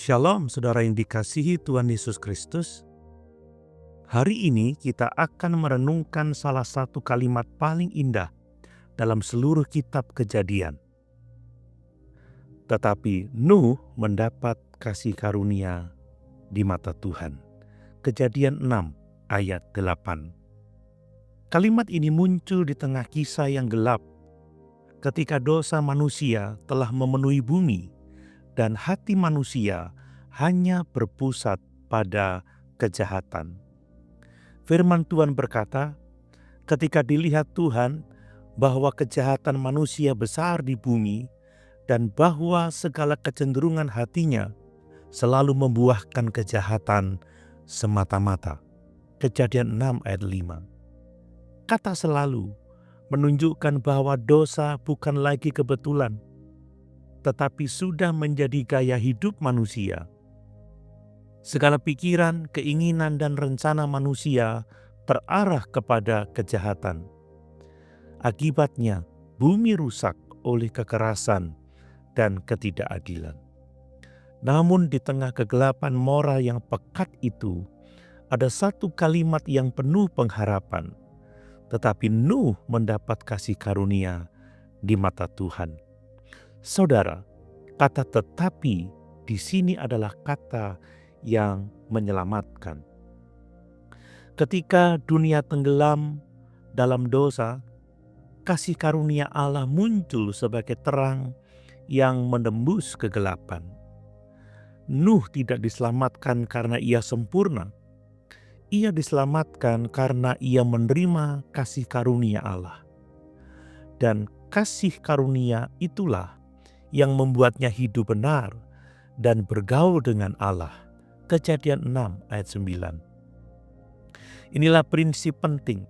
Shalom saudara yang dikasihi Tuhan Yesus Kristus. Hari ini kita akan merenungkan salah satu kalimat paling indah dalam seluruh kitab Kejadian. Tetapi Nuh mendapat kasih karunia di mata Tuhan. Kejadian 6 ayat 8. Kalimat ini muncul di tengah kisah yang gelap ketika dosa manusia telah memenuhi bumi dan hati manusia hanya berpusat pada kejahatan. Firman Tuhan berkata, ketika dilihat Tuhan bahwa kejahatan manusia besar di bumi dan bahwa segala kecenderungan hatinya selalu membuahkan kejahatan semata-mata. Kejadian 6 ayat 5. Kata selalu menunjukkan bahwa dosa bukan lagi kebetulan, tetapi sudah menjadi gaya hidup manusia. Segala pikiran, keinginan, dan rencana manusia terarah kepada kejahatan. Akibatnya, bumi rusak oleh kekerasan dan ketidakadilan. Namun di tengah kegelapan moral yang pekat itu, ada satu kalimat yang penuh pengharapan. Tetapi Nuh mendapat kasih karunia di mata Tuhan. Saudara, kata "tetapi" di sini adalah kata yang menyelamatkan. Ketika dunia tenggelam dalam dosa, kasih karunia Allah muncul sebagai terang yang menembus kegelapan. Nuh tidak diselamatkan karena ia sempurna. Ia diselamatkan karena ia menerima kasih karunia Allah. Dan kasih karunia itulah yang membuatnya hidup benar dan bergaul dengan Allah. Kejadian 6 ayat 9. Inilah prinsip penting.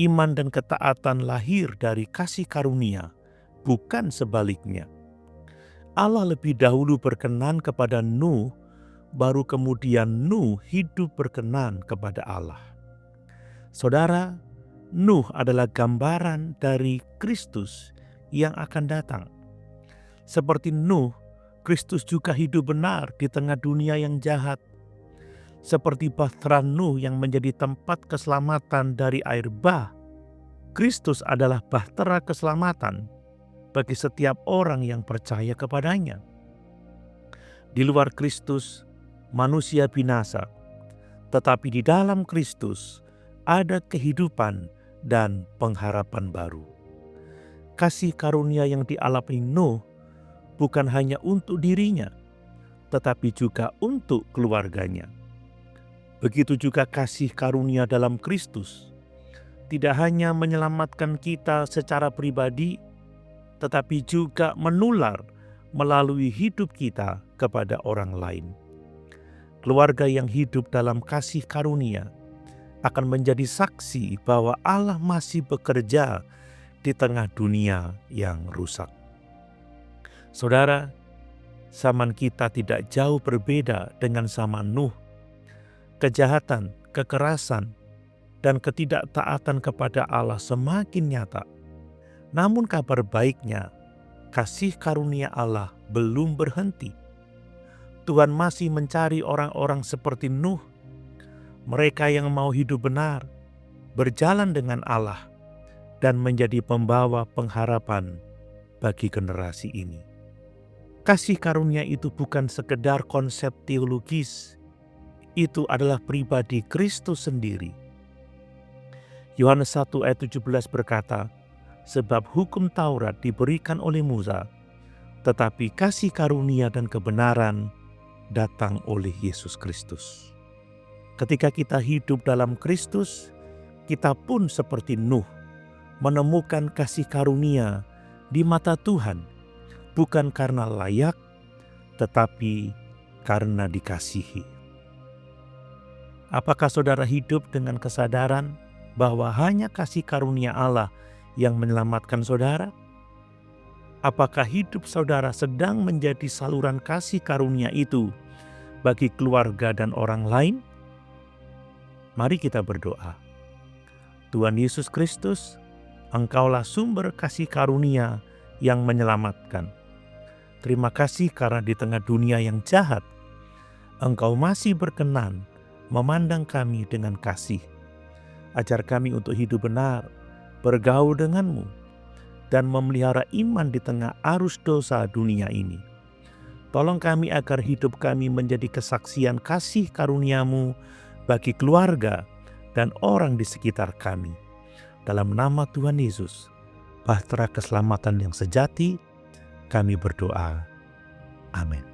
Iman dan ketaatan lahir dari kasih karunia, bukan sebaliknya. Allah lebih dahulu berkenan kepada Nuh, baru kemudian Nuh hidup berkenan kepada Allah. Saudara, Nuh adalah gambaran dari Kristus yang akan datang. Seperti Nuh, Kristus juga hidup benar di tengah dunia yang jahat. Seperti bahtera Nuh yang menjadi tempat keselamatan dari air bah, Kristus adalah bahtera keselamatan bagi setiap orang yang percaya kepadanya. Di luar Kristus, manusia binasa, tetapi di dalam Kristus ada kehidupan dan pengharapan baru. Kasih karunia yang dialami Nuh bukan hanya untuk dirinya, tetapi juga untuk keluarganya. Begitu juga kasih karunia dalam Kristus, tidak hanya menyelamatkan kita secara pribadi, tetapi juga menular melalui hidup kita kepada orang lain. Keluarga yang hidup dalam kasih karunia akan menjadi saksi bahwa Allah masih bekerja di tengah dunia yang rusak. Saudara, zaman kita tidak jauh berbeda dengan zaman Nuh. Kejahatan, kekerasan, dan ketidaktaatan kepada Allah semakin nyata. Namun kabar baiknya, kasih karunia Allah belum berhenti. Tuhan masih mencari orang-orang seperti Nuh, mereka yang mau hidup benar, berjalan dengan Allah, dan menjadi pembawa pengharapan bagi generasi ini. Kasih karunia itu bukan sekedar konsep teologis, itu adalah pribadi Kristus sendiri. Yohanes 1 ayat 17 berkata, sebab hukum Taurat diberikan oleh Musa, tetapi kasih karunia dan kebenaran datang oleh Yesus Kristus. Ketika kita hidup dalam Kristus, kita pun seperti Nuh, menemukan kasih karunia di mata Tuhan, bukan karena layak, tetapi karena dikasihi. Apakah saudara hidup dengan kesadaran bahwa hanya kasih karunia Allah yang menyelamatkan saudara? Apakah hidup saudara sedang menjadi saluran kasih karunia itu bagi keluarga dan orang lain? Mari kita berdoa. Tuhan Yesus Kristus, Engkaulah sumber kasih karunia yang menyelamatkan. Terima kasih karena di tengah dunia yang jahat, Engkau masih berkenan memandang kami dengan kasih. Ajar kami untuk hidup benar, bergaul denganmu, dan memelihara iman di tengah arus dosa dunia ini. Tolong kami agar hidup kami menjadi kesaksian kasih karunia-Mu bagi keluarga dan orang di sekitar kami. Dalam nama Tuhan Yesus, bahtera keselamatan yang sejati, kami berdoa. Amin.